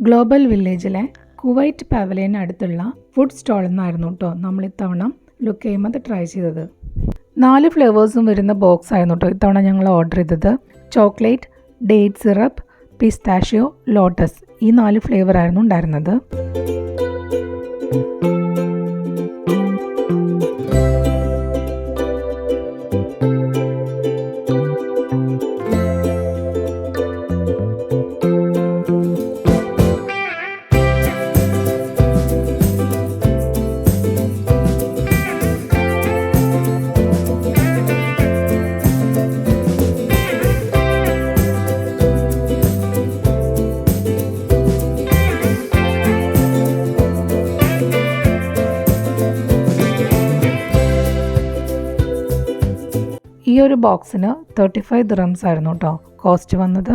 Global വില്ലേജിലെ Kuwait pavilion അടുത്തുള്ള food സ്റ്റോളിൽ നിന്നായിരുന്നു കേട്ടോ നമ്മൾ ഇത്തവണ ലുക്കൈമത് ട്രൈ ചെയ്തത്. 4 ഫ്ലേവേഴ്സും വരുന്ന ബോക്സ് ആയിരുന്നു കേട്ടോ ഇത്തവണ ഞങ്ങൾ ഓർഡർ ചെയ്തത്. Chocolate, date syrup, pistachio, lotus, ഈ 4 ഫ്ലേവർ ആയിരുന്നു ഉണ്ടായിരുന്നത്. ഈ ഒരു ബോക്സിന് 35 ദിർഹംസ് ആയിരുന്നു കേട്ടോ കോസ്റ്റ് വന്നത്.